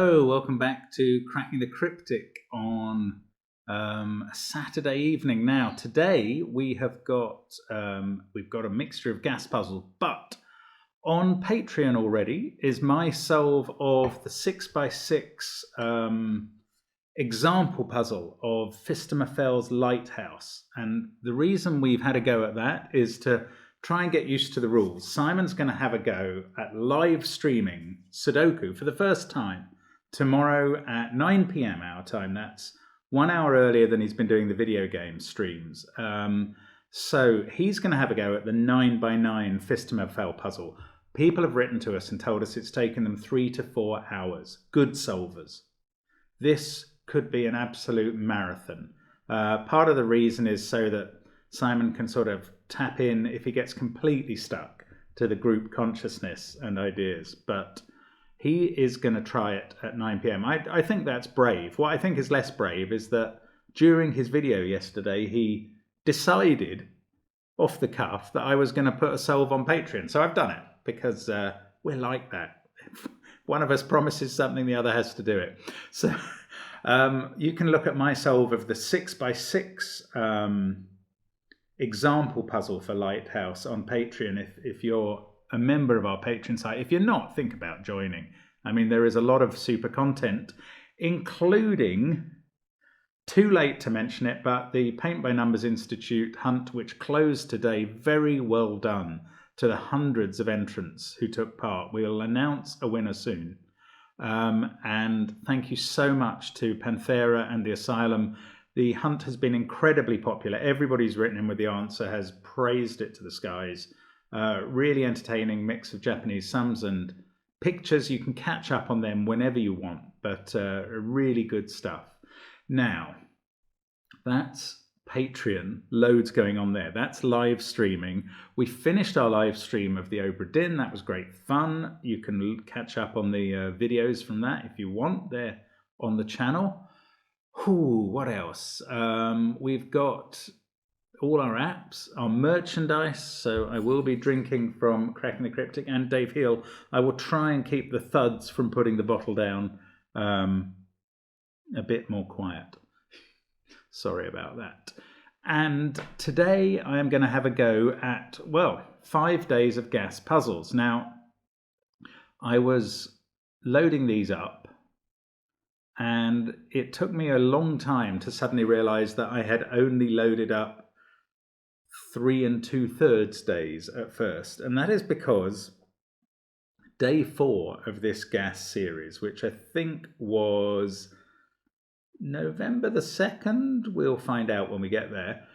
Hello, welcome back to Cracking the Cryptic on a Saturday evening. Now, today we've got a mixture of gas puzzles, but on Patreon already is my solve of the 6x6 example puzzle of Fistomafel's Lighthouse. And the reason we've had a go at that is to try and get used to the rules. Simon's going to have a go at live streaming Sudoku for the first time tomorrow at 9 p.m. our time. That's 1 hour earlier than he's been doing the video game streams. So he's going to have a go at the 9x9 Fistomafel puzzle. People have written to us and told us it's taken them 3 to 4 hours. Good solvers. This could be an absolute marathon. Part of the reason is so that Simon can sort of tap in if he gets completely stuck to the group consciousness and ideas. But he is going to try it at 9 p.m. I think that's brave. What I think is less brave is that during his video yesterday, he decided off the cuff that I was going to put a solve on Patreon. So I've done it because we're like that. If one of us promises something, the other has to do it. So you can look at my solve of the 6x6 example puzzle for Lighthouse on Patreon if you're a member of our Patreon site. If you're not, think about joining. I mean, there is a lot of super content, including, too late to mention it, but the Paint by Numbers Institute hunt, which closed today. Very well done to the hundreds of entrants who took part. We'll announce a winner soon. And thank you so much to Panthera and the Asylum. The hunt has been incredibly popular. Everybody's written in with the answer, has praised it to the skies. Really entertaining mix of Japanese sums and pictures. You can catch up on them whenever you want, but really good stuff. Now, that's Patreon. Loads going on there. That's live streaming. We finished our live stream of the Obra Dinn. That was great fun. You can catch up on the videos from that if you want. They're on the channel. What else? We've got all our apps, our merchandise. So I will be drinking from Cracking the Cryptic and Dave Hill. I will try and keep the thuds from putting the bottle down a bit more quiet. Sorry about that. And today I am going to have a go at, 5 days of gas puzzles. Now, I was loading these up, and it took me a long time to suddenly realize that I had only loaded up 3 2/3 days at first. And that is because day 4 of this gas series, which I think was November the 2nd, we'll find out when we get there,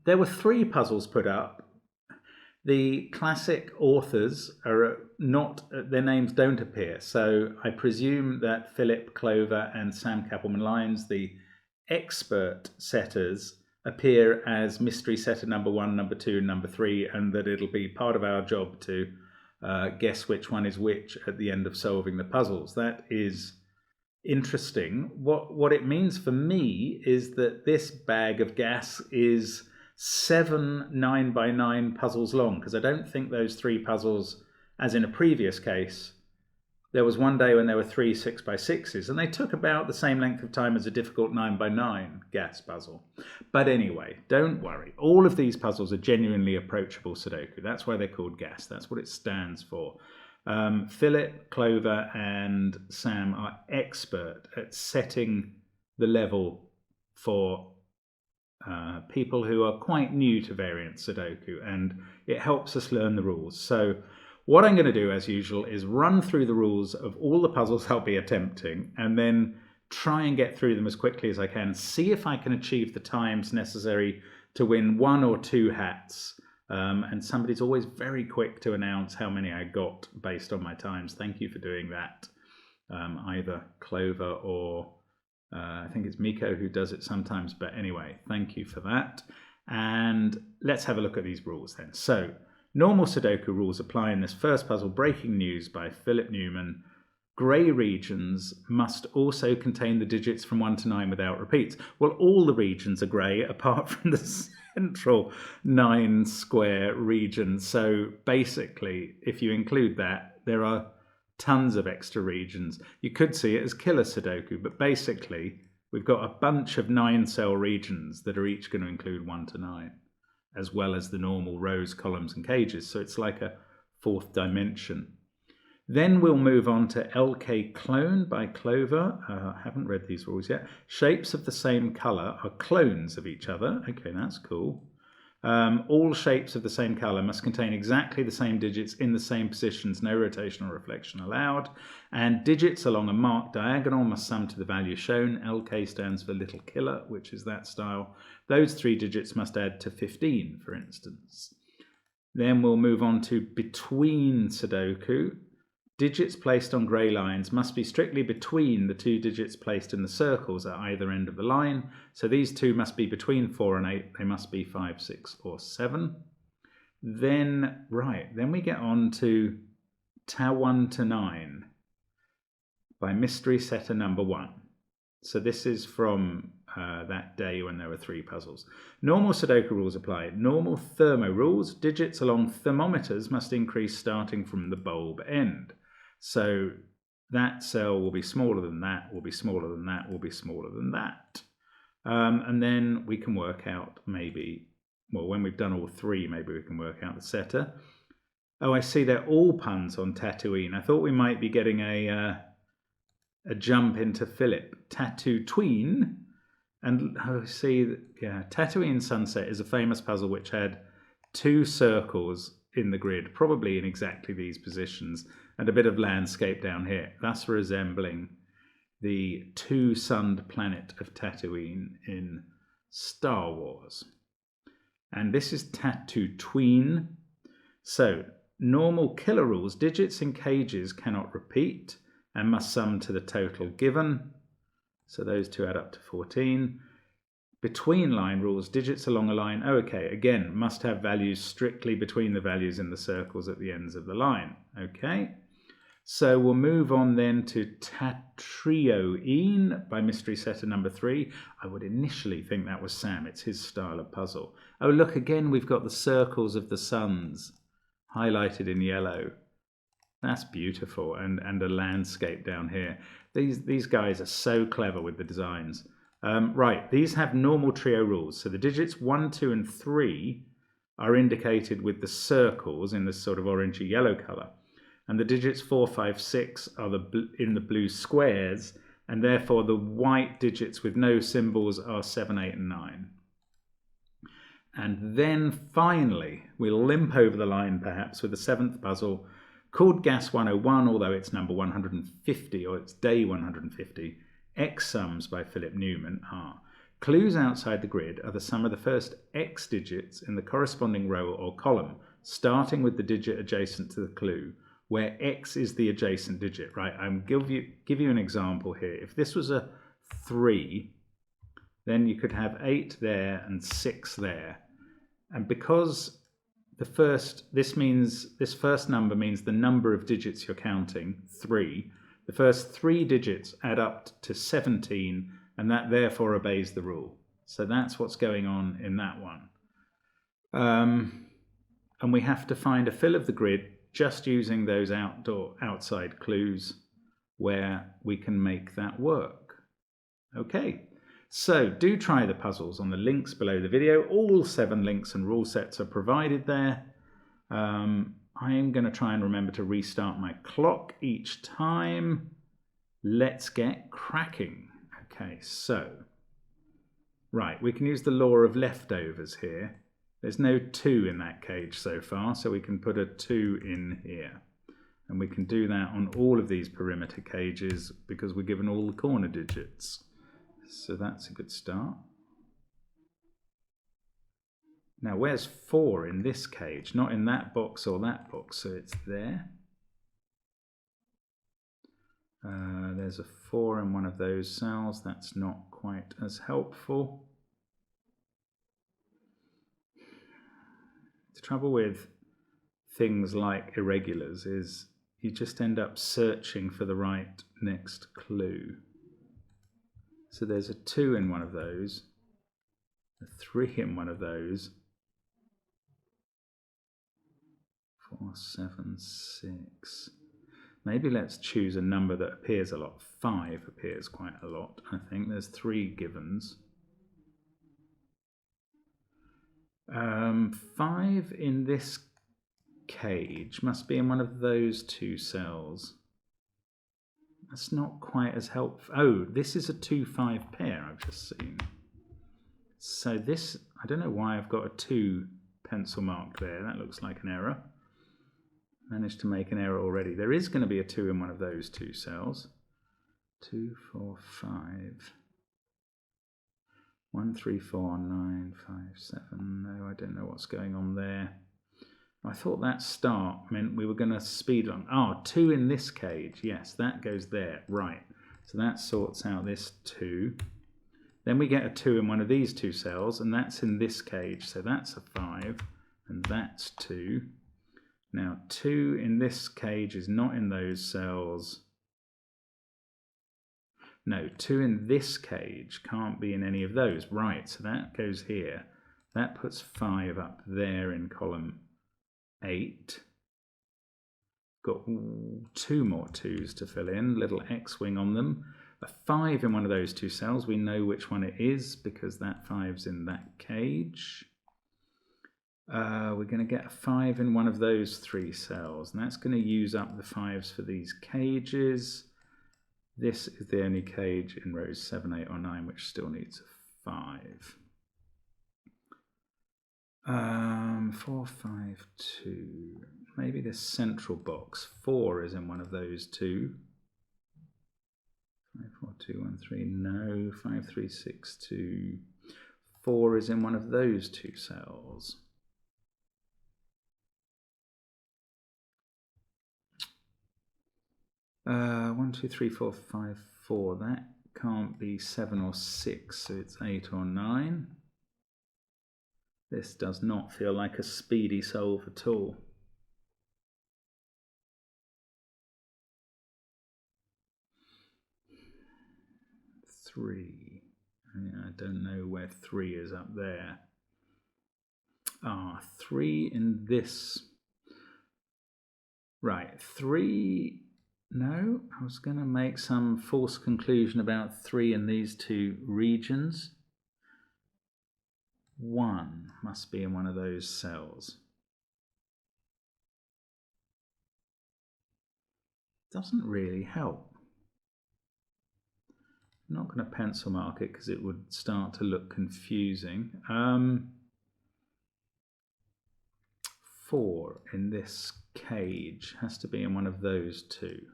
there were 3 puzzles put up. The classic authors are not, their names don't appear. So I presume that Philip Clover and Sam Kappelman-Lyons, the expert setters, appear as mystery setter number 1, number 2, and number 3, and that it'll be part of our job to guess which one is which at the end of solving the puzzles. That is interesting. What it means for me is that this bag of gas is 7 9x9 puzzles long, because I don't think those 3 puzzles, as in a previous case, there was one day when there were 3 6x6s, and they took about the same length of time as a difficult 9x9 gas puzzle. But anyway, don't worry. All of these puzzles are genuinely approachable Sudoku. That's why they're called gas. That's what it stands for. Philip, Clover, and Sam are expert at setting the level for people who are quite new to variant Sudoku, and it helps us learn the rules. So what I'm going to do, as usual, is run through the rules of all the puzzles I'll be attempting, and then try and get through them as quickly as I can, see if I can achieve the times necessary to win 1 or 2 hats. And somebody's always very quick to announce how many I got based on my times. Thank you for doing that. Either Clover or I think it's Miko who does it sometimes. But anyway, thank you for that. And let's have a look at these rules then. So normal Sudoku rules apply in this first puzzle. Breaking news by Philip Newman. Grey regions must also contain the digits from 1 to 9 without repeats. Well, all the regions are grey apart from the central 9 square region. So basically, if you include that, there are tons of extra regions. You could see it as killer Sudoku, but basically we've got a bunch of 9-cell regions that are each going to include 1 to 9, as well as the normal rows, columns, and cages. So it's like a 4th dimension. Then we'll move on to LK Clone by Clover. I haven't read these rules yet. Shapes of the same color are clones of each other. Okay, that's cool. All shapes of the same color must contain exactly the same digits in the same positions, no rotation or reflection allowed. And digits along a marked diagonal must sum to the value shown. LK stands for Little Killer, which is that style. Those 3 digits must add to 15, for instance. Then we'll move on to between Sudoku. Digits placed on grey lines must be strictly between the 2 digits placed in the circles at either end of the line. So these 2 must be between 4 and 8. They must be 5, 6, or 7. Then we get on to Ta1 to 9 by Mystery Setter number 1. So this is from that day when there were 3 puzzles. Normal Sudoku rules apply. Normal thermo rules. Digits along thermometers must increase starting from the bulb end. So that cell will be smaller than that, will be smaller than that, will be smaller than that. And then we can work out maybe, well, when we've done all 3, maybe we can work out the setter. Oh, I see they're all puns on Tatooine. I thought we might be getting a jump into Philip. Tatooine. And I see, yeah, Tatooine Sunset is a famous puzzle which had 2 circles in the grid, probably in exactly these positions, and a bit of landscape down here, thus resembling the 2-sunned planet of Tatooine in Star Wars. And this is Tatooine. So, normal killer rules. Digits in cages cannot repeat and must sum to the total given. So those 2 add up to 14. Between line rules, digits along a line, okay, again, must have values strictly between the values in the circles at the ends of the line. Okay, so we'll move on then to Tatooine by Mystery Setter number 3. I would initially think that was Sam. It's his style of puzzle. Oh, look, again, we've got the circles of the suns highlighted in yellow. That's beautiful, and a landscape down here. These guys are so clever with the designs. Right, these have normal trio rules. So the digits 1, 2, and 3 are indicated with the circles in this sort of orangey yellow color. And the digits 4, 5, 6 are in the blue squares, and therefore the white digits with no symbols are 7, 8, and 9. And then finally, we'll limp over the line perhaps with the 7th puzzle, called Gas 101, although it's number 150, or it's day 150. X sums by Philip Newman are: clues outside the grid are the sum of the first X digits in the corresponding row or column, starting with the digit adjacent to the clue, where X is the adjacent digit, right? I'm give you an example here. If this was a 3, then you could have 8 there and 6 there. And because this first number means the number of digits you're counting, 3. The first 3 digits add up to 17, and that therefore obeys the rule. So that's what's going on in that one. And we have to find a fill of the grid just using those outside clues where we can make that work. Okay, so do try the puzzles on the links below the video. All 7 links and rule sets are provided there. I am going to try and remember to restart my clock each time. Let's get cracking. Okay, so, right, we can use the law of leftovers here. There's no 2 in that cage so far, so we can put a 2 in here. And we can do that on all of these perimeter cages because we're given all the corner digits. So that's a good start. Now, where's 4 in this cage? Not in that box or that box, so it's there. There's a 4 in one of those cells. That's not quite as helpful. The trouble with things like irregulars is you just end up searching for the right next clue. So there's a 2 in one of those, a 3 in one of those, 4, 7, 6. Maybe let's choose a number that appears a lot. 5 appears quite a lot, I think. There's 3 givens. 5 in this cage must be in one of those 2 cells. That's not quite as helpful. Oh, this is a 2-5 pair I've just seen. So this, I don't know why I've got a 2 pencil mark there. That looks like an error. Managed to make an error already. There is going to be a 2 in one of those 2 cells. 2, 4, 5. 1, 3, 4, 9, 5, 7. No, I don't know what's going on there. I thought that start meant we were going to speed on. 2 in this cage. Yes, that goes there. Right. So that sorts out this 2. Then we get a 2 in one of these 2 cells, and that's in this cage. So that's a 5, and that's 2. Now, 2 in this cage is not in those cells. No, 2 in this cage can't be in any of those. Right, so that goes here. That puts 5 up there in column 8. Got 2 more 2s to fill in, little X-wing on them. A 5 in one of those 2 cells. We know which one it is because that 5's in that cage. We're going to get a 5 in one of those 3 cells, and that's going to use up the 5s for these cages. This is the only cage in rows 7, 8, or 9 which still needs a 5. 4, 5, 2. Maybe this central box 4 is in one of those 2. 5, 4, 2, 1, 3. No. 5, 3, 6, 2. 4 is in one of those 2 cells. One, 2, 3, 4, 5, 4. That can't be 7 or 6, so it's 8 or 9. This does not feel like a speedy solve at all. Three. I don't know where 3 is up there. 3 in this. Right, 3. No, I was going to make some false conclusion about 3 in these 2 regions. 1 must be in one of those cells. Doesn't really help. I'm not going to pencil mark it because it would start to look confusing. 4 in this cage has to be in one of those 2.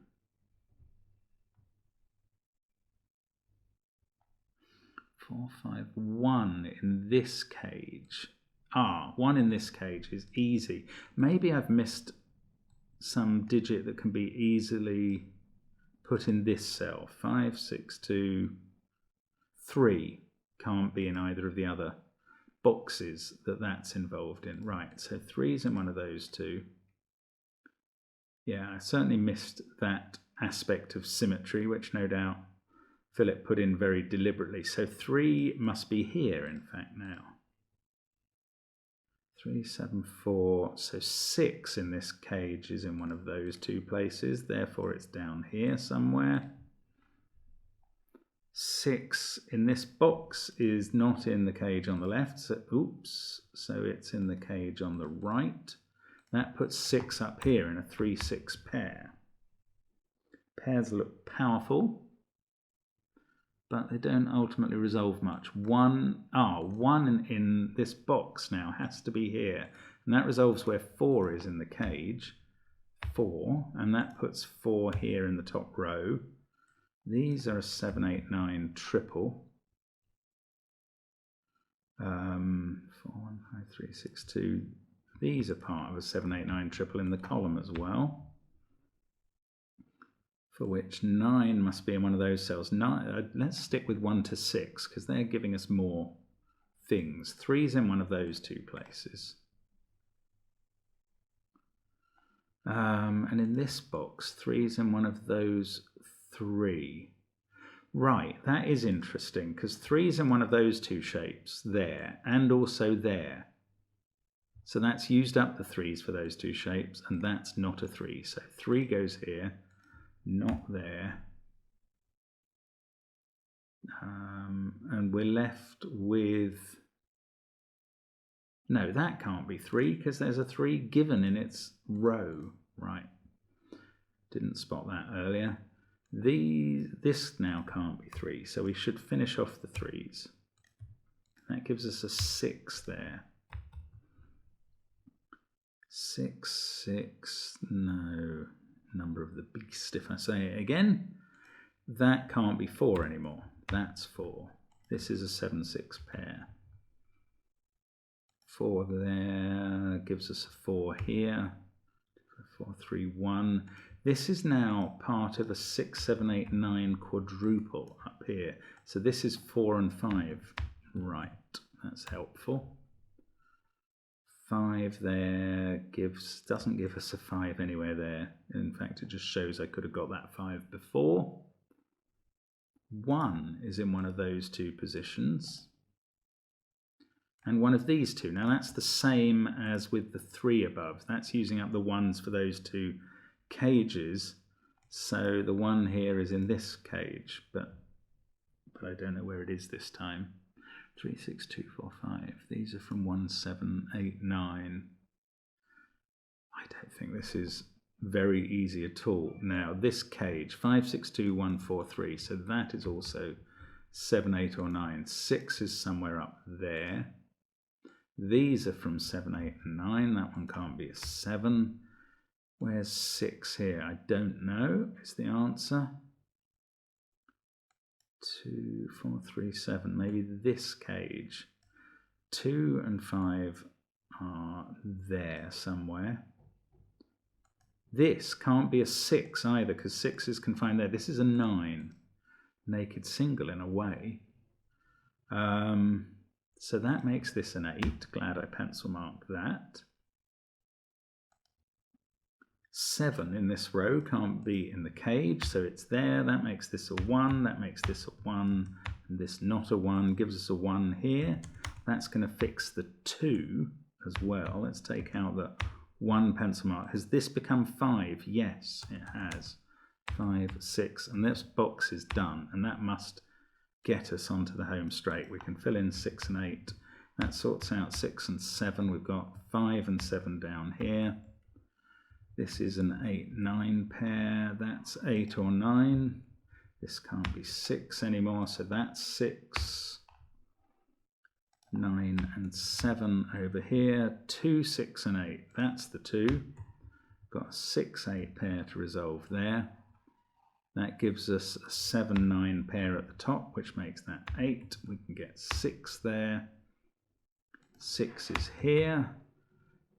4, 5, 1 in this cage. 1 in this cage is easy. Maybe I've missed some digit that can be easily put in this cell. 5, 6, 2, 3 can't be in either of the other boxes that's involved in. Right, so 3 is in one of those 2. Yeah, I certainly missed that aspect of symmetry, which no doubt Philip put in very deliberately. So 3 must be here, in fact, now. 3, 7, 4. So 6 in this cage is in one of those 2 places. Therefore, it's down here somewhere. 6 in this box is not in the cage on the left. So, oops. So it's in the cage on the right. That puts 6 up here in a 3, 6 pair. Pairs look powerful, but they don't ultimately resolve much. 1 in this box now has to be here, and that resolves where 4 is in the cage. 4, and that puts 4 here in the top row. These are a 7, 8, 9 triple. 4, 1, 5, 3, 6, 2. These are part of a 7, 8, 9 triple in the column as well, for which 9 must be in one of those cells. Let's stick with 1 to 6 because they're giving us more things. 3's in one of those 2 places. And in this box, 3's in one of those 3. Right, that is interesting because 3's in one of those 2 shapes there and also there. So that's used up the 3's for those 2 shapes, and that's not a 3. So 3 goes here. not there. And we're left with, no, that can't be 3 because there's a 3 given in its row. Right, didn't spot that earlier. This now can't be 3, so we should finish off the 3s. That gives us a 6 there. 6, 6, no, number of the beast if I say it again. That can't be 4 anymore. That's 4. This is a 7, 6 pair. 4 there gives us a 4 here. 4, 3, 1. This is now part of a 6, 7, 8, 9 quadruple up here. So this is 4 and 5. Right, that's helpful. 5 there doesn't give us a 5 anywhere there. In fact, it just shows I could have got that 5 before. 1 is in one of those 2 positions. And one of these 2. Now that's the same as with the 3 above. That's using up the 1s for those 2 cages. So the 1 here is in this cage, but I don't know where it is this time. 3, 6, 2, 4, 5. These are from 1, 7, 8, 9. I don't think this is very easy at all. Now this cage, 5, 6, 2, 1, 4, 3. So that is also 7, 8 or 9. 6 is somewhere up there. These are from 7, 8 and 9. That one can't be a 7. Where's 6 here? I don't know is the answer. 2, 4, 3, 7. Maybe this cage. 2 and 5 are there somewhere. This can't be a 6 either because 6 is confined there. This is a 9. Naked single in a way. So that makes this an 8. Glad I pencil marked that. 7 in this row can't be in the cage, so it's there. That makes this a 1. That makes this a 1. And this not a 1 gives us a 1 here. That's going to fix the 2 as well. Let's take out the 1 pencil mark. Has this become 5? Yes, it has. 5, 6, and this box is done, and that must get us onto the home straight. We can fill in 6 and 8. That sorts out 6 and 7. We've got 5 and 7 down here. This is an 8, 9 pair. That's 8 or 9. This can't be 6 anymore, so that's 6. 9 and 7 over here. 2, 6 and 8. That's the 2. Got a 6, 8 pair to resolve there. That gives us a 7, 9 pair at the top, which makes that 8. We can get 6 there. 6 is here.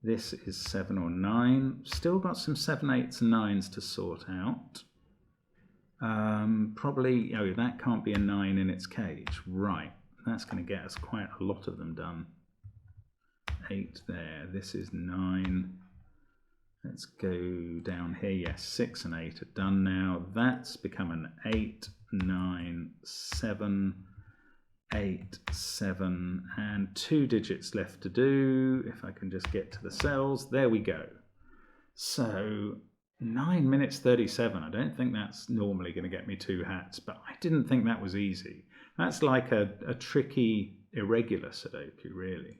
This is 7 or 9. Still got some 7, 8s and 9s to sort out. Probably, oh, that can't be a 9 in its cage. Right, that's going to get us quite a lot of them done. 8 there. This is 9. Let's go down here. Yes, 6 and 8 are done now. That's become an 8, 9, 7, 8, 7, and 2 digits left to do. If I can just get to the cells. There we go. So 9 minutes 37. I don't think that's normally going to get me 2 hats, but I didn't think that was easy. That's like a tricky, irregular Sudoku, really.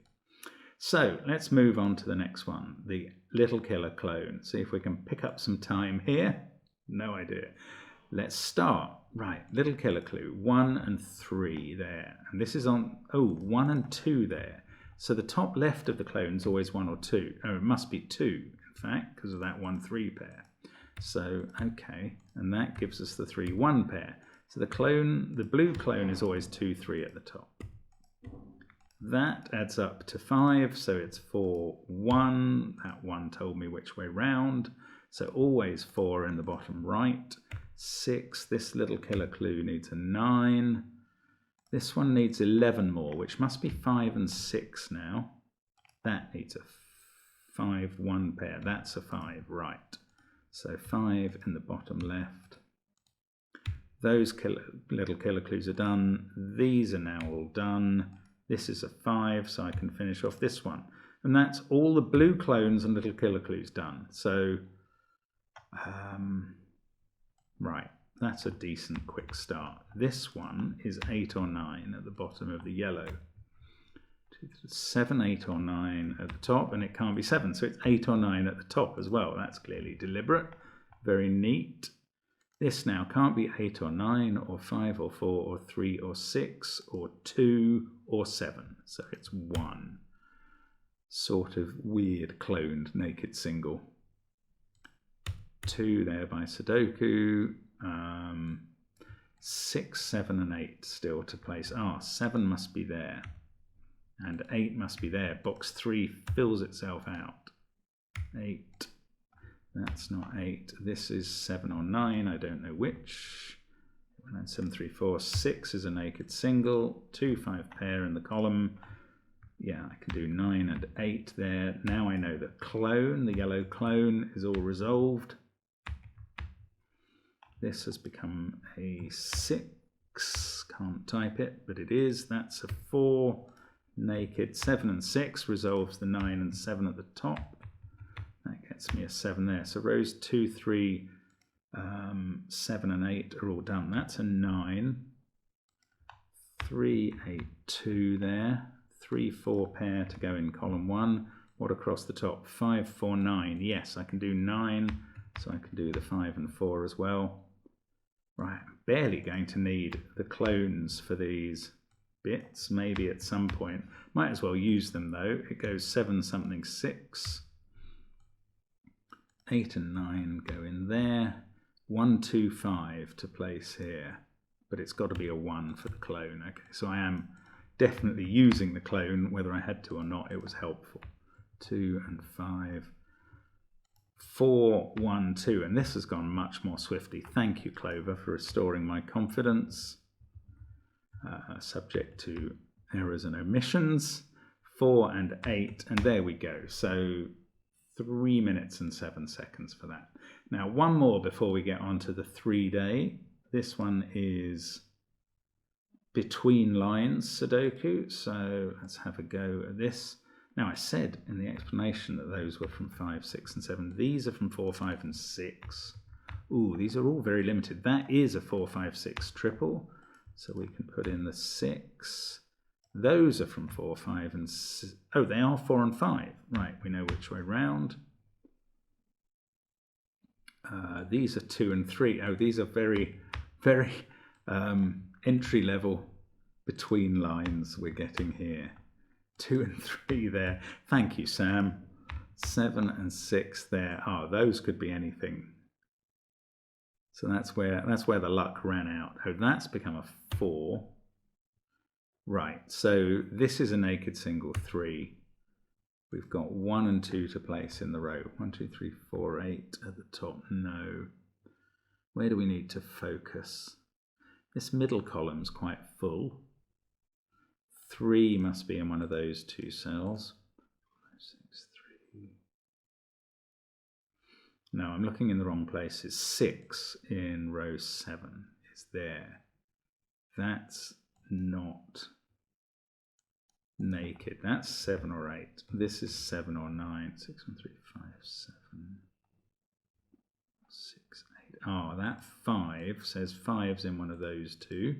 So let's move on to the next one, the little killer clone. See if we can pick up some time here. No idea. Let's start. Right, little killer clue, 1 and 3 there. And this is on, 1 and 2 there. So the top left of the clone is always 1 or 2. Oh, it must be 2, in fact, because of that 1, 3 pair. So, okay, and that gives us the 3, 1 pair. So the blue clone is always 2, 3 at the top. That adds up to 5, so it's 4, 1. That 1 told me which way round. So always 4 in the bottom right. 6, this little killer clue needs a 9. This one needs 11 more, which must be 5 and 6 now. That needs a 5, 1 pair. That's a 5, right. So 5 in the bottom left. Those little killer clues are done. These are now all done. This is a 5, so I can finish off this one. And that's all the blue clones and little killer clues done. So Right, that's a decent quick start. This one is 8 or 9 at the bottom of the yellow. 7, 8 or 9 at the top, and it can't be 7, so it's 8 or 9 at the top as well. That's clearly deliberate. Very neat. This now can't be 8 or 9 or 5 or 4 or 3 or 6 or 2 or 7. So it's 1. Sort of weird cloned naked single. 2 there by Sudoku. 6, 7 and 8 still to place. 7 must be there. And 8 must be there. Box 3 fills itself out. 8. That's not 8. This is 7 or 9. I don't know which. 9, 7, 3, 4. 6 is a naked single. 2, 5 pair in the column. Yeah, I can do 9 and 8 there. Now I know that clone, the yellow clone, is all resolved. This has become a 6. Can't type it, but it is. That's a 4. Naked. 7 and 6 resolves the 9 and 7 at the top. That gets me a 7 there. So rows 2, 3, 7 and 8 are all done. That's a 9. 3, 8, 2 there. 3, 4 pair to go in column 1. What across the top? 5, 4, 9. Yes, I can do 9, so I can do the 5 and 4 as well. Right, I'm barely going to need the clones for these bits, maybe at some point. Might as well use them though. It goes 7 something 6. 8 and 9 go in there. 1, 2, 5 to place here. But it's got to be a 1 for the clone. Okay, so I am definitely using the clone, whether I had to or not, it was helpful. 2 and 5. 4, 1, 2. And this has gone much more swiftly. Thank you, Clover, for restoring my confidence. Subject to errors and omissions. 4 and 8. And there we go. So 3 minutes and 7 seconds for that. Now, one more before we get on to the 3-day. This one is between lines Sudoku. So let's have a go at this. Now, I said in the explanation that those were from 5, 6, and 7. These are from 4, 5, and 6. Ooh, these are all very limited. That is a 4, 5, 6 triple. So we can put in the 6. Those are from 4, 5, and 6. Oh, they are 4 and 5. Right, we know which way round. These are 2 and 3. Oh, these are very, very entry level between lines we're getting here. 2 and 3 there. Thank you, Sam. 7 and 6 there. Those could be anything. So that's where the luck ran out. Oh, that's become a 4. Right, so this is a naked single 3. We've got 1 and 2 to place in the row. 1, 2, 3, 4, 8 at the top. No. Where do we need to focus? This middle column's quite full. 3 must be in one of those 2 cells. 5, 6, 3. No, I'm looking in the wrong places. 6 in row 7 is there. That's not naked. That's 7 or 8. This is 7 or 9. 6, 1, 3, 5, 7, 6, 8. That 5 says 5's in one of those 2.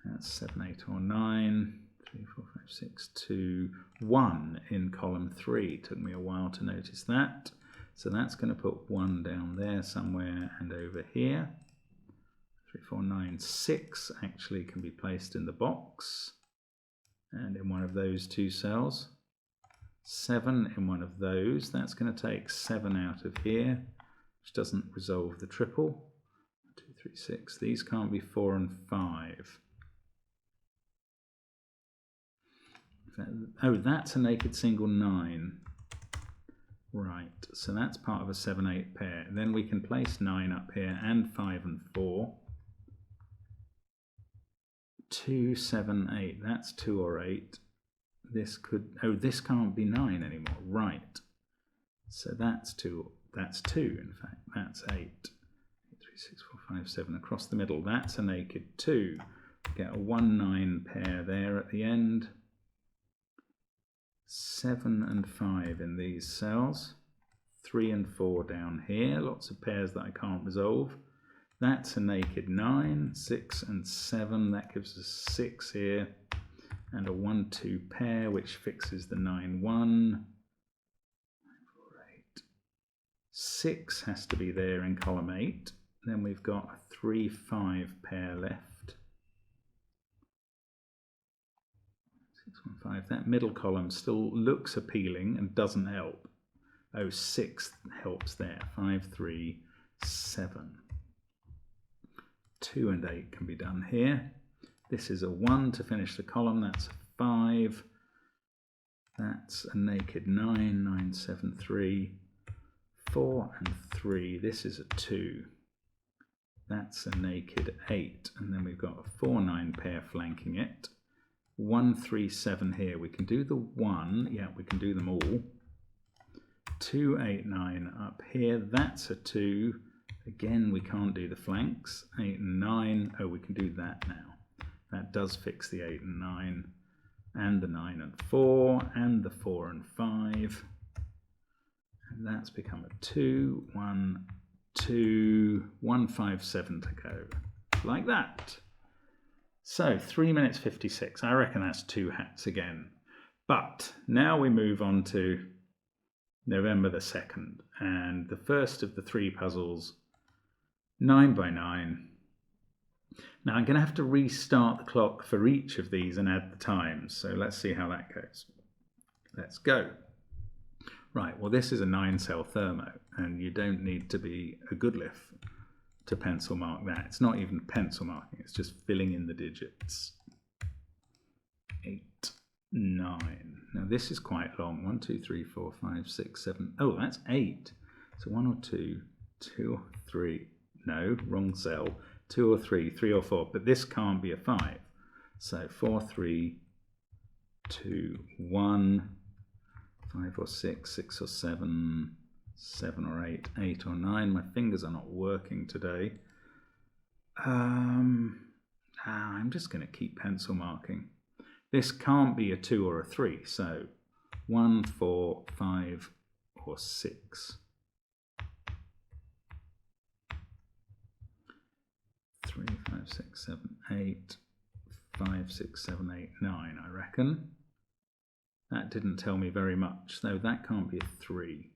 That's 7, 8 or 9. 3, 4, 5, 6, 2, 1 in column 3. Took me a while to notice that. So that's going to put 1 down there somewhere and over here. 3, 4, 9, 6 actually can be placed in the box and in one of those 2 cells. 7 in one of those. That's going to take 7 out of here, which doesn't resolve the triple. 1, 2, 3, 6. These can't be 4 and 5. Oh, that's a naked single 9. Right, so that's part of a 7, 8 pair. Then we can place 9 up here and 5 and 4. 2, 7, 8. That's 2 or 8. This could... Oh, this can't be 9 anymore. Right. So that's 2. That's 2, in fact. That's 8. 8, 3, 6, 4, 5, 7 across the middle. That's a naked 2. Get a 1, 9 pair there at the end. 7 and 5 in these cells. 3 and 4 down here. Lots of pairs that I can't resolve. That's a naked 9, 6 and 7. That gives us 6 here. And a 1, 2 pair, which fixes the 9, 1. 9, 4, 8. 6 has to be there in column 8. Then we've got a 3, 5 pair left. 6, 1, 5. That middle column still looks appealing and doesn't help. Oh, 6 helps there. 5, 3, 7. 2 and 8 can be done here. This is a 1 to finish the column. That's a 5. That's a naked 9, 9, 7, 3. 4 and 3. This is a 2. That's a naked 8. And then we've got a 4, 9 pair flanking it. 1, 3, 7 here. We can do the 1. Yeah, we can do them all. 2, 8, 9 up here. That's a 2. Again, we can't do the flanks. 8 and 9. Oh, we can do that now. That does fix the 8 and 9. And the 9 and 4. And the 4 and 5. And that's become a 2, 1, 2, 1, 5, 7 to go. Like that. So 3 minutes 56. I reckon that's 2 hats again. But now we move on to November the 2nd. And the first of the 3 puzzles, 9 by 9. Now I'm going to have to restart the clock for each of these and add the times. So let's see how that goes. Let's go. Right, well this is a 9-cell thermo, and you don't need to be a Goodliff to pencil mark that. It's not even pencil marking, it's just filling in the digits. 8, 9. Now this is quite long. 1, 2, 3, 4, 5, 6, 7. Oh, that's 8. So 1 or 2, 2 or 3. No, wrong cell. 2 or 3, 3 or 4. But this can't be a 5. So 4, 3, 2, 1. 5 or 6, 6 or 7, 7 or 8, 8 or 9. My fingers are not working today. I'm just going to keep pencil marking. This can't be a 2 or a 3. So 1, 4, 5 or 6. 3, 5, 6, 7, 8. 5, 6, 7, 8, 9, I reckon. That didn't tell me very much, though that can't be a 3.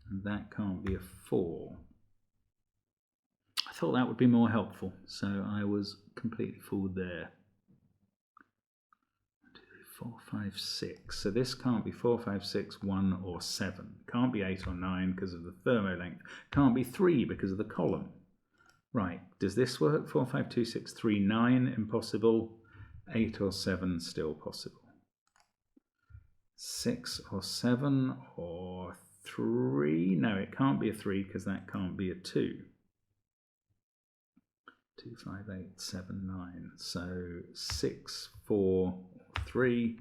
And that can't be a 4. I thought that would be more helpful, so I was completely fooled there. 1, 2, 3, 4, 5, 6. So this can't be 4, 5, 6, 1 or 7. Can't be 8 or 9 because of the thermo length. Can't be 3 because of the column. Right, does this work? 4, 5, 2, 6, 3, 9, impossible. 8 or 7, still possible. 6 or 7 or 3. No, it can't be a 3 because that can't be a 2. 2, 5, 8, 7, 9. So 6, 4, 3.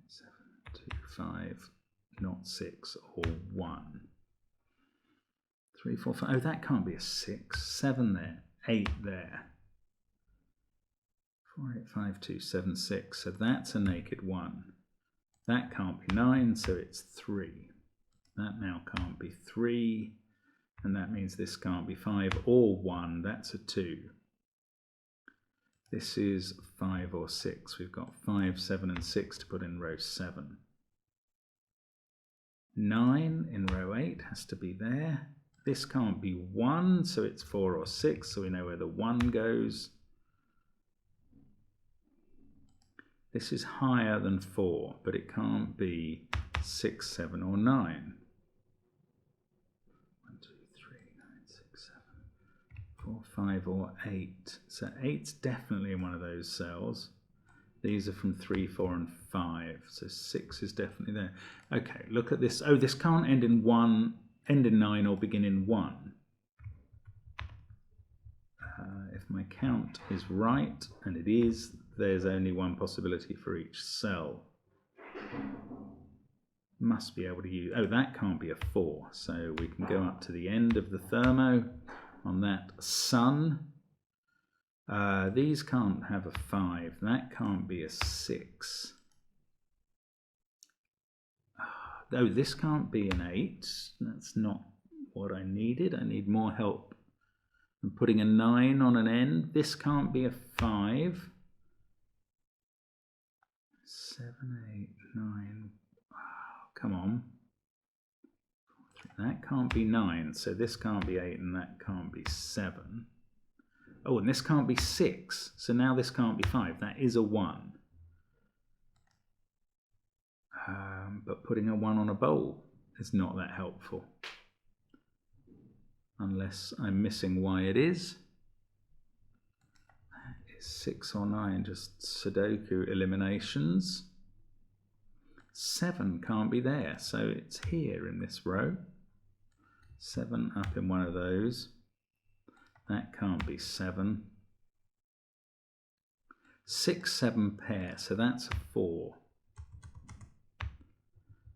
7, 2, 5, not 6 or 1. 3, 4, 5. Oh, that can't be a 6. 7 there. 8 there. 4, 8, 5, 2, 7, 6. So that's a naked 1. That can't be 9, so it's 3. That now can't be 3. And that means this can't be 5 or 1. That's a 2. This is 5 or 6. We've got 5, 7 and 6 to put in row 7. 9 in row 8 has to be there. This can't be 1, so it's 4 or 6, so we know where the 1 goes. This is higher than 4, but it can't be 6, 7 or 9. 1, 2, 3, 9, 6, 7, 4, 5 or 8. So 8's definitely in one of those cells. These are from 3, 4 and 5. So 6 is definitely there. Okay, look at this. Oh, this can't end in 1, end in 9 or begin in 1. If my count is right, and it is, there's only one possibility for each cell. Must be able to use, oh, that can't be a 4, so we can go up to the end of the thermo on that sun. These can't have a 5, that can't be a 6. Oh, this can't be an 8. That's not what I needed. I need more help. I'm putting a 9 on an end. This can't be a 5. 7, 8, 9. Oh, come on. That can't be 9. So this can't be 8 and that can't be 7. Oh, and this can't be 6. So now this can't be 5. That is a 1. But putting a 1 on a bowl is not that helpful. Unless I'm missing why it is. That is 6 or 9, just Sudoku eliminations. 7 can't be there, so it's here in this row. 7 up in one of those. That can't be 7. 6, 7 pair, so that's a 4.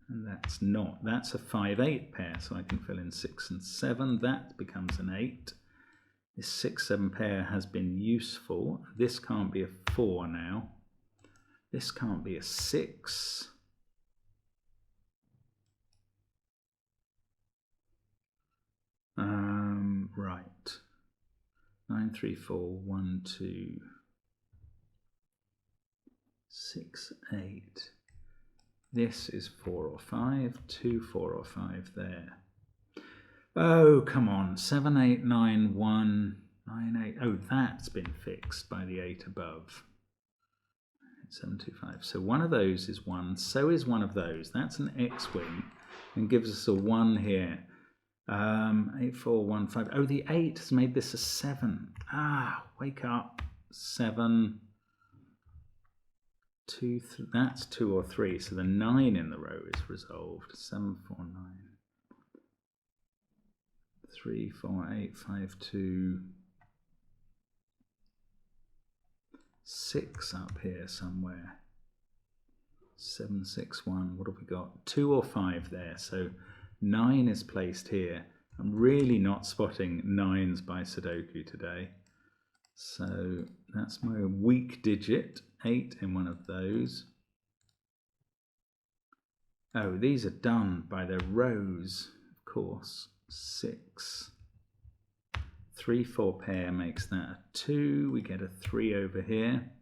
And that's not. That's a 5, 8 pair, so I can fill in 6 and 7. That becomes an 8. This 6, 7 pair has been useful. This can't be a 4 now. This can't be a 6. Right. 9, 3, 4, 1, 2, 6, 8. This is 4 or 5, 2, 4 or 5 there. Oh, come on. 7, 8, 9, 1, 9, 8. Oh, that's been fixed by the 8 above. 7, 2, 5. So one of those is 1. So is one of those. That's an X-wing and gives us a 1 here. 8, 4, 1, 5. Oh, the 8 has made this a 7. Ah, wake up. 7. 2, that's 2 or 3, so the 9 in the row is resolved. 7, 4, 9. 3, 4, 8, 5, 2. 6 up here somewhere. 7, 6, 1. What have we got? 2 or 5 there, so 9 is placed here. I'm really not spotting 9s by Sudoku today. So that's my weak digit. 8 in one of those. Oh, these are done by their rows, of course. 6. 3, 4 pair makes that a 2. We get a 3 over here.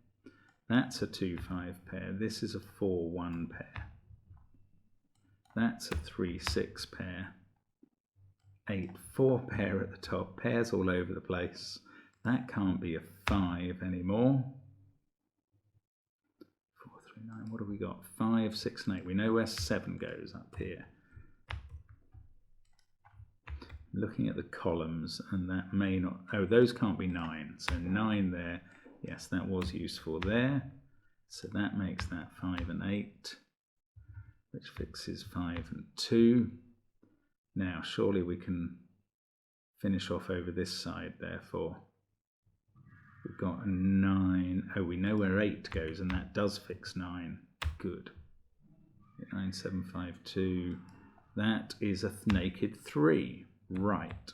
That's a 2, 5 pair. This is a 4, 1 pair. That's a 3, 6 pair. 8, 4 pair at the top. Pairs all over the place. That can't be a 5 anymore. 4, 3, 9. What have we got? 5, 6, and 8. We know where 7 goes up here. Looking at the columns, and that may not. Oh, those can't be 9. So 9 there. Yes, that was useful there. So that makes that 5 and 8, which fixes 5 and 2. Now, surely we can finish off over this side, therefore. We've got a 9. Oh, we know where 8 goes, and that does fix 9. Good. 9, 7, 5, 2. That is a naked 3. Right.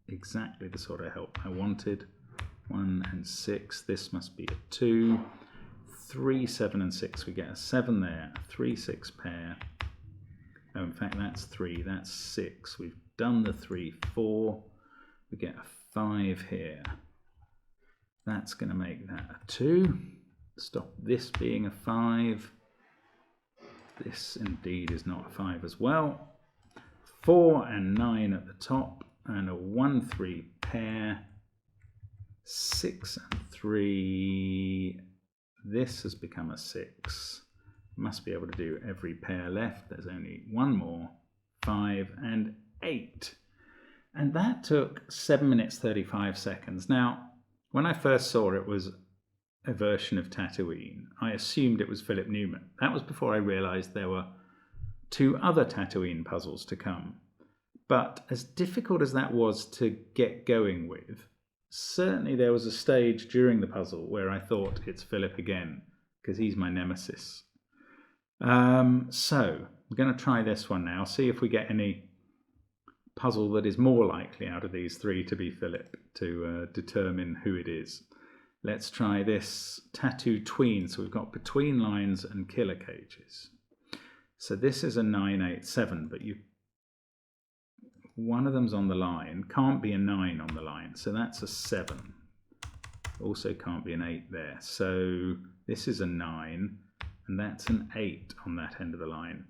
Exactly the sort of help I wanted. 1 and 6. This must be a 2. 3, 7, and 6. We get a 7 there. A 3, 6 pair. Oh, in fact, that's 3. That's 6. We've done the 3, 4. We get a 5 here. That's going to make that a 2. Stop this being a 5. This indeed is not a 5 as well. 4 and 9 at the top, and a 1, 3 pair. 6 and 3. This has become a 6. Must be able to do every pair left. There's only one more. 5 and 8. And that took 7 minutes 35 seconds. Now, when I first saw it was a version of Tatooine, I assumed it was Philip Newman. That was before I realised there were 2 other Tatooine puzzles to come. But as difficult as that was to get going with, certainly there was a stage during the puzzle where I thought it's Philip again, because he's my nemesis. So we're going to try this one now, see if we get any puzzle that is more likely out of these 3 to be Philip, to determine who it is. Let's try this Tatooine. So we've got between lines and killer cages. So this is a 9, 8, 7, but one of them's on the line, can't be a 9 on the line, so that's a 7. Also can't be an 8 there. So this is a 9, and that's an 8 on that end of the line.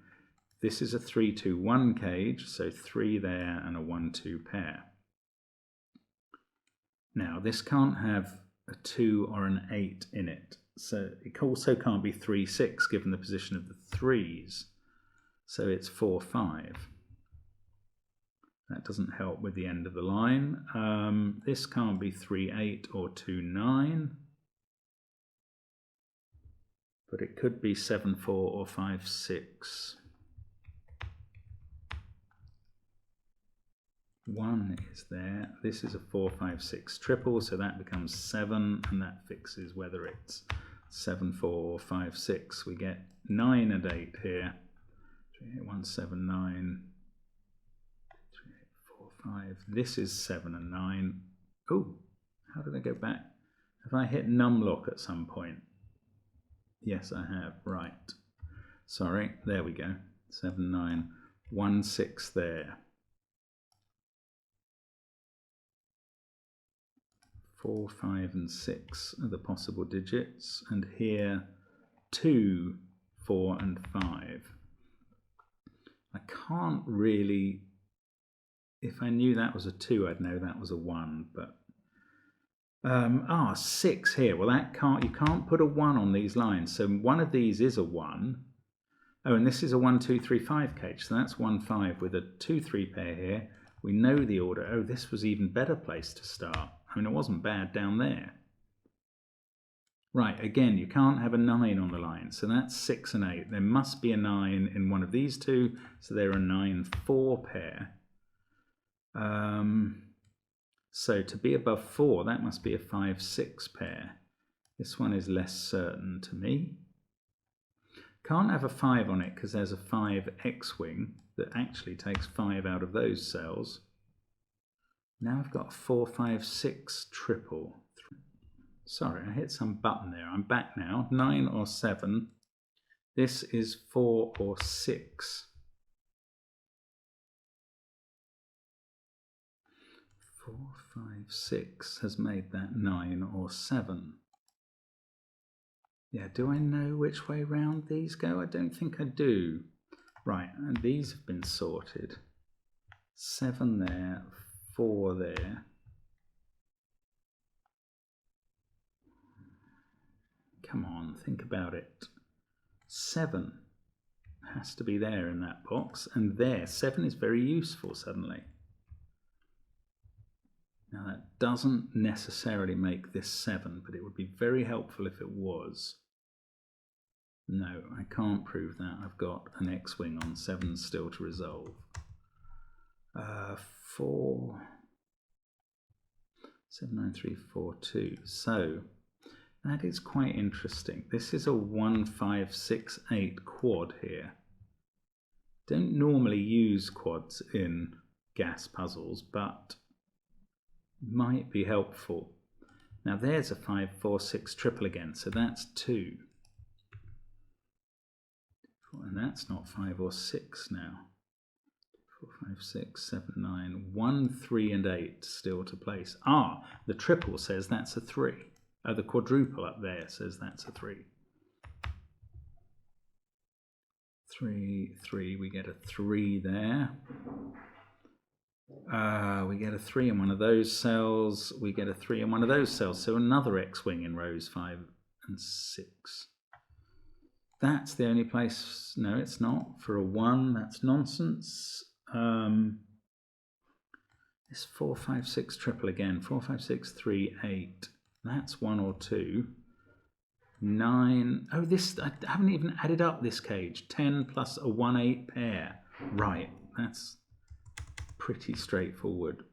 This is a 3, 2, 1 cage, so 3 there and a 1, 2 pair. Now this can't have a 2 or an 8 in it, so it also can't be 3, 6 given the position of the 3s. So it's 4, 5. That doesn't help with the end of the line. This can't be 3, 8 or 2, 9. But it could be 7, 4 or 5, 6. 1 is there. This is a 4, 5, 6 triple, so that becomes 7, and that fixes whether it's 7, 4 or 5, 6. We get 9 and 8 here. 3, 8, 1, 7, 9. 5. This is 7 and 9. Oh, how did I go back? Have I hit num lock at some point? Yes, I have. Right. Sorry. There we go. 7, 9, 1, 6 there. 4, 5, and 6 are the possible digits. And here, 2, 4, and 5. I can't really... If I knew that was a 2, I'd know that was a 1, but 6 here. Well, you can't put a 1 on these lines. So one of these is a 1. Oh, and this is a 1, 2, 3, 5 cage. So that's 1, 5 with a 2, 3 pair here. We know the order. Oh, this was even better place to start. I mean, it wasn't bad down there. Right, again, you can't have a 9 on the line. So that's 6 and 8. There must be a 9 in one of these two. So they're a 9, 4 pair. So to be above 4, that must be a 5, 6 pair. This one is less certain to me. Can't have a 5 on it because there's a 5 X-wing that actually takes 5 out of those cells. Now I've got a 4, 5, 6 triple. Sorry, I hit some button there. I'm back now. 9 or 7. This is 4 or 6. 4, 5, 6 has made that 9 or 7. Yeah, do I know which way round these go? I don't think I do. Right, and these have been sorted. 7 there, 4 there. Come on, think about it. 7 has to be there in that box, and there, 7 is very useful suddenly. Now that doesn't necessarily make this 7, but it would be very helpful if it was. No, I can't prove that. I've got an X-wing on 7 still to resolve. 4, 7, 9, 3, 4, 2. So that is quite interesting. This is a 1, 5, 6, 8 quad here. Don't normally use quads in gas puzzles, but might be helpful. Now there's a 5, 4, 6 triple again, so that's 2. And that's not 5 or 6 now. 4, 5, 6, 7, 9, 1, 3 and 8 still to place. The triple says that's a 3. The quadruple up there says that's a 3. 3, 3, we get a 3 there. We get a 3 in one of those cells. We get a 3 in one of those cells. So another X-wing in rows 5 and 6. That's the only place. No, it's not. For a 1, that's nonsense. This 4, 5, 6 triple again. 4, 5, 6, 3, 8. That's 1 or 2. 9. Oh, this, I haven't even added up this cage. 10 plus a 1, 8 pair. Right, that's pretty straightforward.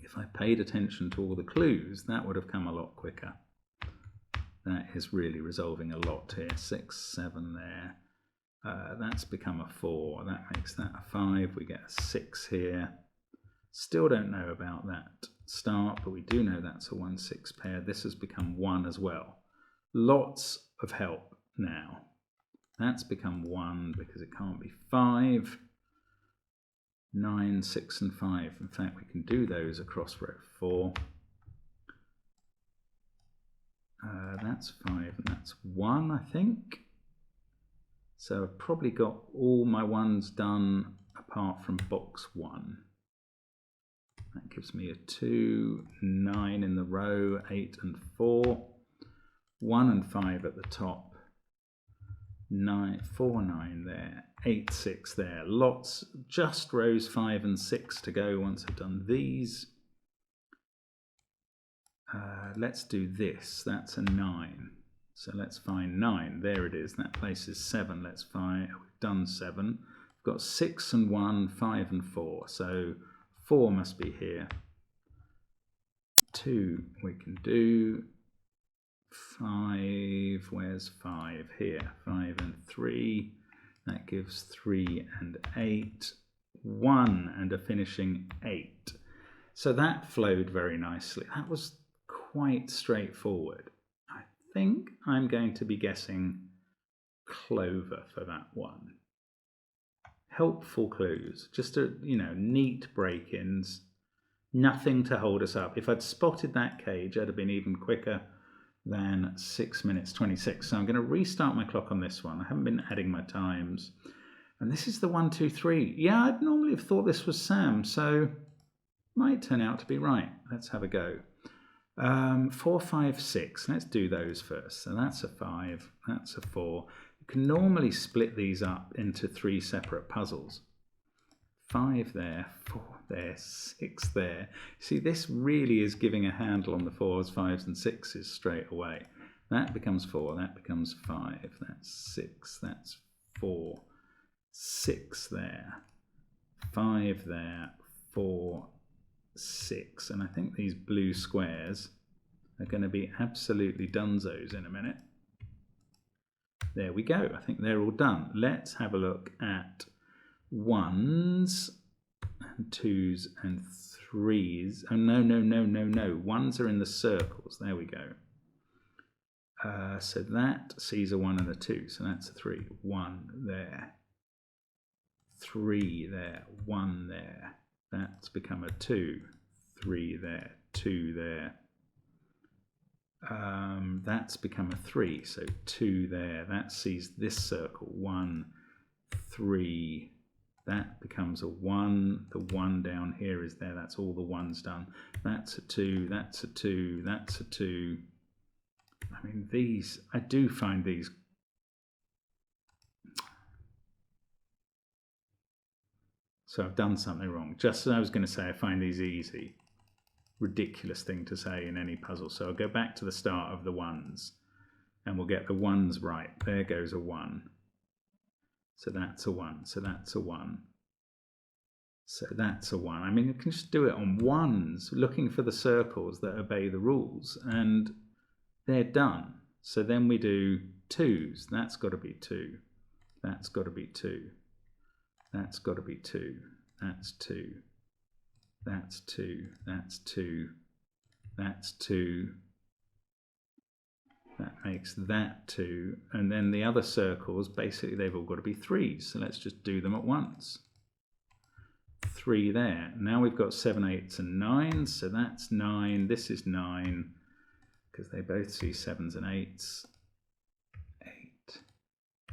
If I paid attention to all the clues, that would have come a lot quicker. That is really resolving a lot here. 6, 7 there. That's become a 4. That makes that a 5. We get a 6 here. Still don't know about that start, but we do know that's a 1, 6 pair. This has become 1 as well. Lots of help now. That's become 1 because it can't be 5. 9, 6 and 5. In fact, we can do those across row 4. That's 5 and that's 1, I think. So I've probably got all my 1s done apart from box 1. That gives me a 2, 9 in the row, 8 and 4, 1 and 5 at the top. 9, 4, 9 there, 8, 6 there. Lots, just rows 5 and 6 to go once I've done these. Let's do this. That's a 9. So let's find 9. There it is. That place is 7. Let's find, we've done 7. We've got 6 and 1, 5 and 4. So 4 must be here. 2 we can do. 5, where's 5? Here, 5 and 3, that gives 3 and 8, 1 and a finishing 8. So that flowed very nicely. That was quite straightforward. I think I'm going to be guessing clover for that one. Helpful clues, just a, neat break-ins, nothing to hold us up. If I'd spotted that cage, I'd have been even quicker than 6 minutes 26. So I'm going to restart my clock on this one. I haven't been adding my times. And this is the 1, 2, 3. Yeah, I'd normally have thought this was Sam, so might turn out to be right. Let's have a go. 4, 5, 6. Let's do those first. So that's a 5, that's a 4. You can normally split these up into 3 separate puzzles. 5 there, 4 there, 6 there. See, this really is giving a handle on the 4s, 5s and 6s straight away. That becomes 4, that becomes 5, that's 6, that's 4, 6 there, 5 there, 4, 6. And I think these blue squares are going to be absolutely dunzos in a minute. There we go. I think they're all done. Let's have a look at 1s and 2s and 3s. Oh, no. 1s are in the circles. There we go. So that sees a 1 and a 2. So that's a 3. 1 there. 3 there. 1 there. That's become a 2. 3 there. 2 there. That's become a 3. So 2 there. That sees this circle. 1, 3. That becomes a 1. The 1 down here is there. That's all the 1s done. That's a 2. That's a 2. That's a 2. I mean, these, I do find these so I've done something wrong. Just as I was going to say, I find these easy. Ridiculous thing to say in any puzzle. So I'll go back to the start of the 1s and we'll get the 1s right. There goes a 1. So that's a 1. So that's a 1. So that's a 1. I mean, you can just do it on 1s, looking for the circles that obey the rules, and they're done. So then we do 2s. That's got to be 2. That's got to be 2. That's got to be 2. That's 2. That's 2. That's 2. That's 2. That makes that 2. And then the other circles, basically they've all got to be 3s. So let's just do them at once. 3 there. Now we've got 7, 8s and 9s. So that's 9. This is 9 because they both see 7s and 8s.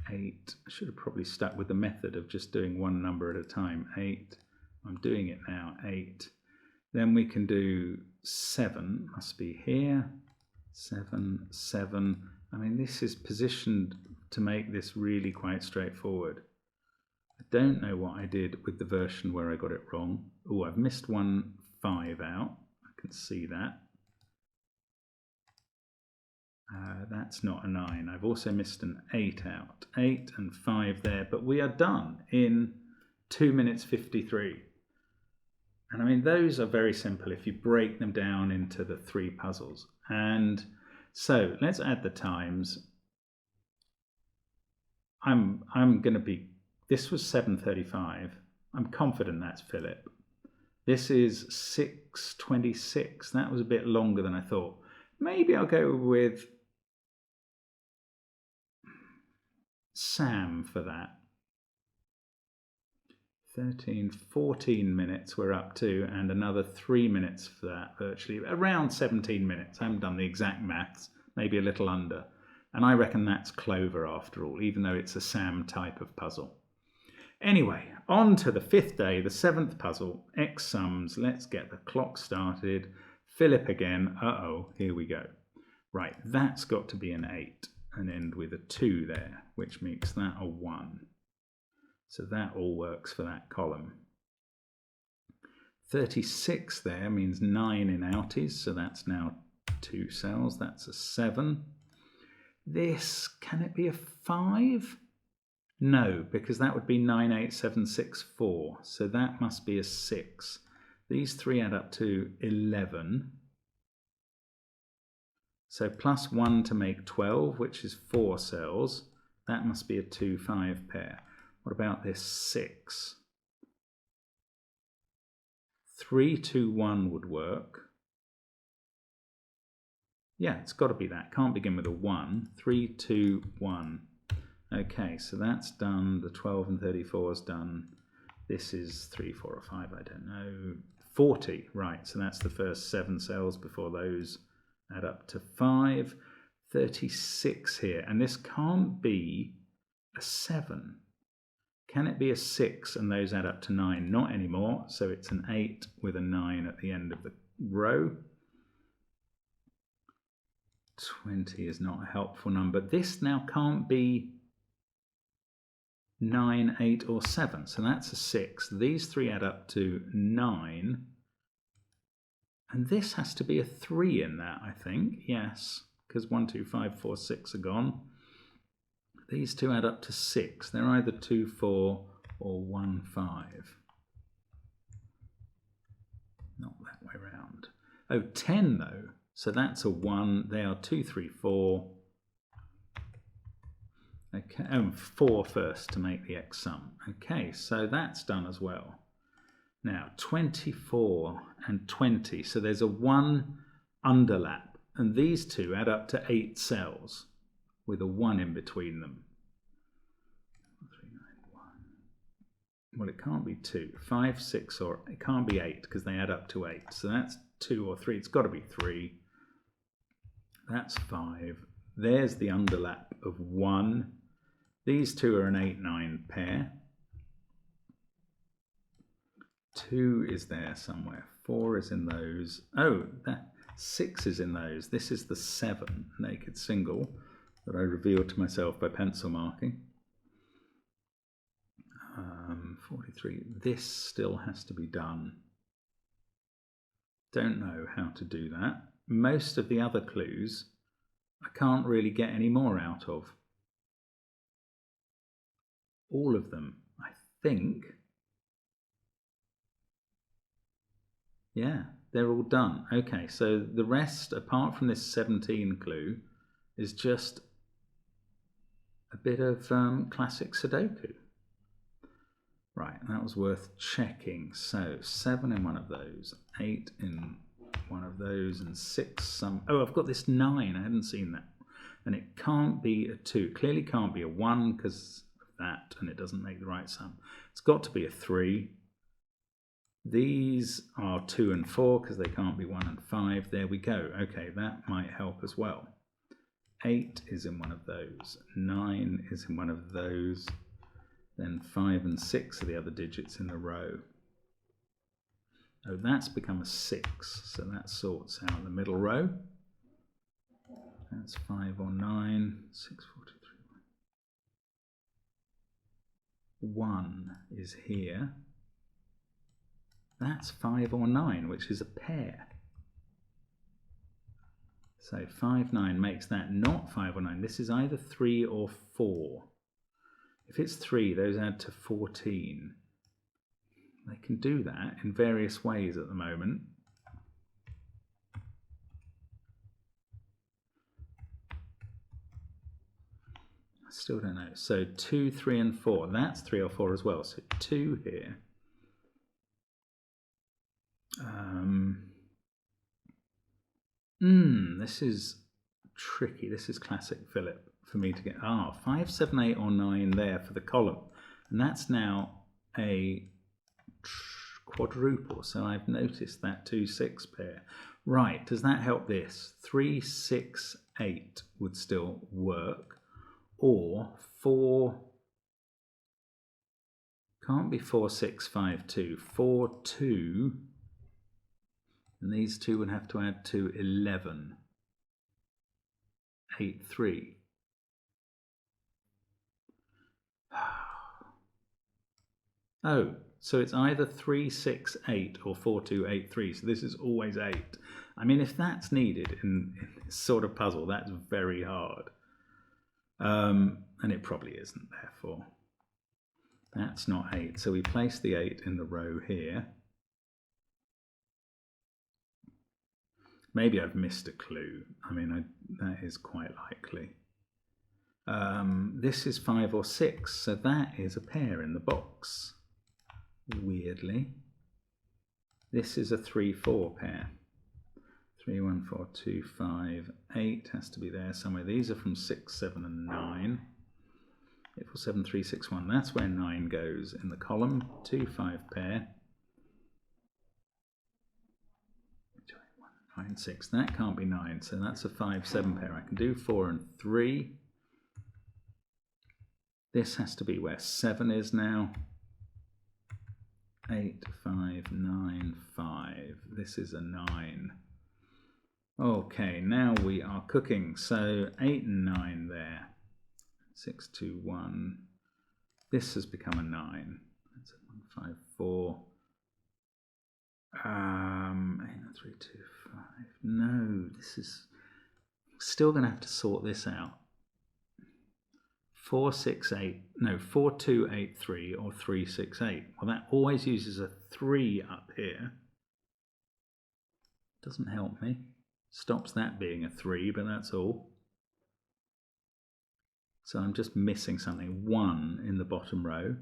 8. I should have probably stuck with the method of just doing one number at a time. 8. I'm doing it now. 8. Then we can do 7. Must be here. 7, 7. I mean, this is positioned to make this really quite straightforward. I don't know what I did with the version where I got it wrong. Oh, I've missed one 5 out. I can see that. That's not a 9. I've also missed an 8 out. 8 and 5 there, but we are done in 2 minutes 53. And I mean, those are very simple if you break them down into the 3 puzzles. And so let's add the times. I'm going to be, this was 7:35. I'm confident that's Philip. This is 6:26. That was a bit longer than I thought. Maybe I'll go with SAM for that. 13, 14 minutes we're up to, and another 3 minutes for that, virtually around 17 minutes. I haven't done the exact maths, maybe a little under. And I reckon that's clover after all, even though it's a SAM type of puzzle. Anyway, on to the 5th day, the 7th puzzle, X sums. Let's get the clock started. Philip again. Uh-oh, here we go. Right, that's got to be an 8 and end with a 2 there, which makes that a 1. So that all works for that column. 36 there means 9 in outies, so that's now 2 cells. That's a 7. This, can it be a 5? No, because that would be 9, 8, 7, 6, 4. So that must be a 6. These 3 add up to 11. So plus 1 to make 12, which is 4 cells. That must be a 2, 5 pair. What about this 6? 3, 2, 1 would work. Yeah, it's got to be that. Can't begin with a 1. 3, 2, 1. Okay, so that's done. The 12 and 34 is done. This is 3, 4 or 5, I don't know. 40, right. So that's the first 7 cells before those add up to 5. 36 here. And this can't be a 7. Can it be a 6 and those add up to 9? Not anymore. So it's an 8 with a 9 at the end of the row. 20 is not a helpful number. This now can't be 9, 8 or 7. So that's a 6. These 3 add up to 9. And this has to be a 3 in that, I think. Yes, because 1, 2, 5, 4, 6 are gone. These 2 add up to 6. They're either 2, 4 or 1, 5. Not that way round. Oh, 10 though. So that's a 1. They are 2, 3, 4. Okay, 4 first to make the X sum. Okay, so that's done as well. Now 24 and 20. So there's a 1 underlap. And these 2 add up to 8 cells with a 1 in between them. 3, 9, 1. Well, it can't be 2. 5, 6, or it can't be 8 because they add up to 8. So that's 2 or 3. It's got to be 3. That's 5. There's the underlap of 1. These 2 are an 8, 9 pair. 2 is there somewhere. 4 is in those. Oh, 6 is in those. This is the 7 naked single that I revealed to myself by pencil marking. 43. This still has to be done. Don't know how to do that. Most of the other clues I can't really get any more out of. All of them, I think. Yeah, they're all done. Okay, so the rest, apart from this 17 clue, is just a bit of classic Sudoku. Right, that was worth checking. So 7 in one of those, 8 in one of those, and 6 some. Oh, I've got this 9. I hadn't seen that. And it can't be a 2. Clearly can't be a 1 because of that, and it doesn't make the right sum. It's got to be a 3. These are 2 and 4 because they can't be 1 and 5. There we go. Okay, that might help as well. 8 is in one of those. 9 is in one of those. Then 5 and 6 are the other digits in the row. Oh, that's become a 6. So that sorts out the middle row. That's 5 or 9. 6, 4, 2, 3, 1. 1 is here. That's 5 or 9, which is a pair. So 5, 9 makes that not 5 or 9. This is either 3 or 4. If it's 3, those add to 14. They can do that in various ways at the moment. I still don't know. So 2, 3, and 4. That's 3 or 4 as well. So 2 here. This is tricky. This is classic Philip. for me to get 5, 7, 8 or 9 there for the column, and that's now a quadruple, so I've noticed that 2, 6 pair. Right, does that help this? 3, 6, 8 would still work, or 4, can't be 4, 6, 5, 2, 4, 2, and these two would have to add to 11, 8, 3. Oh, so it's either 3, 6, 8 or 4, 2, 8, 3. So this is always 8. I mean, if that's needed in this sort of puzzle, that's very hard. And it probably isn't, therefore. That's not 8. So we place the 8 in the row here. Maybe I've missed a clue. I mean, that is quite likely. This is 5 or 6, so that is a pair in the box. Weirdly, this is a 3, 4 pair. 3, 1, 4, 2, 5, 8 has to be there somewhere. These are from 6, 7, and 9. 8, 4, 7, 3, 6, 1. That's where 9 goes in the column. 2, 5 pair. 2, 8, 1, 5, and 6. That can't be 9, so that's a 5, 7 pair. I can do 4 and 3. This has to be where 7 is now. 8, 5, 9, 5. This is a 9. Okay, now we are cooking. So 8 and 9 there. 6, 2, 1. This has become a 9. That's a 1, 5, 4. 8, 3, 2, 5. No, this is still going to have to sort this out. 4, 6, 8, no, 4, 2, 8, 3 or 3, 6, 8. Well, that always uses a 3 up here. Doesn't help me. Stops that being a 3, but that's all. So I'm just missing something. 1 in the bottom row.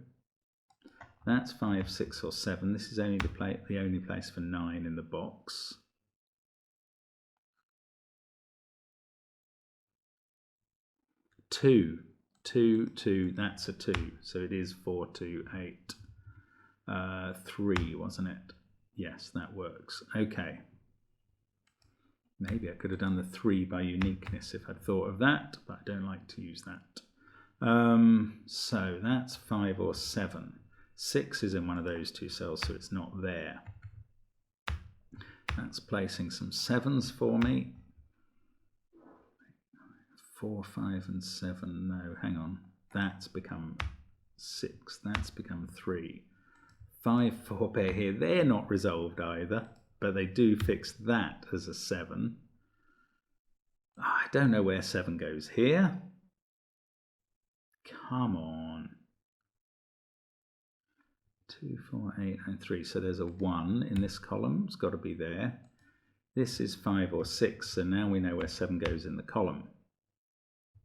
That's 5, 6 or 7. This is only the only place for 9 in the box. Two. 2, 2, that's a 2, so it is 4, 2, 8. 3, wasn't it? Yes, that works. Okay. Maybe I could have done the 3 by uniqueness if I'd thought of that, but I don't like to use that. So that's 5 or 7. 6 is in one of those two cells, so it's not there. That's placing some 7s for me. 4, 5 and 7, no, hang on. That's become 6, that's become 3. 5, 4 pair here, they're not resolved either, but they do fix that as a 7. I don't know where 7 goes here. Come on. 2, 4, 8 and 3, so there's a 1 in this column, it's got to be there. This is 5 or 6, so now we know where 7 goes in the column.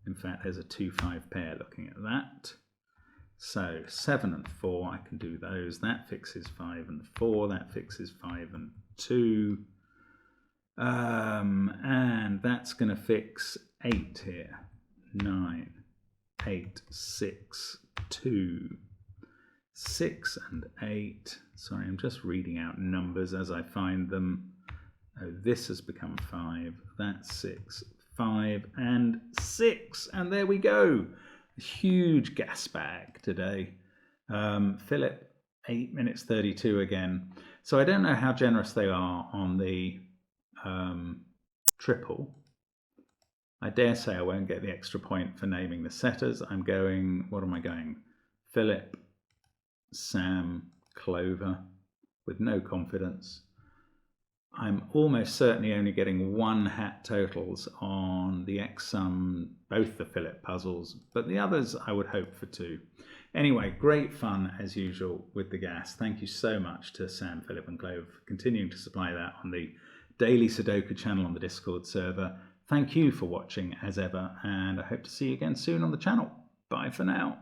In fact, there's a 2, 5 pair looking at that. So 7 and 4, I can do those. That fixes 5 and 4. That fixes 5 and 2. And that's going to fix 8 here. 9, 8, 6, 2. 6 and 8. Sorry, I'm just reading out numbers as I find them. Oh, this has become 5. That's 6. 5 and 6, and there we go. A huge gas bag today. Philip, 8 minutes 32 again. So I don't know how generous they are on the triple. I dare say I won't get the extra point for naming the setters. I'm going, what am I going? Philip, Sam, Clover, with no confidence. I'm almost certainly only getting 1 hat totals on the X-Sum, both the Philip puzzles, but the others I would hope for 2. Anyway, great fun as usual with the gas. Thank you so much to Sam, Philip and Clove for continuing to supply that on the daily Sudoku channel on the Discord server. Thank you for watching as ever, and I hope to see you again soon on the channel. Bye for now.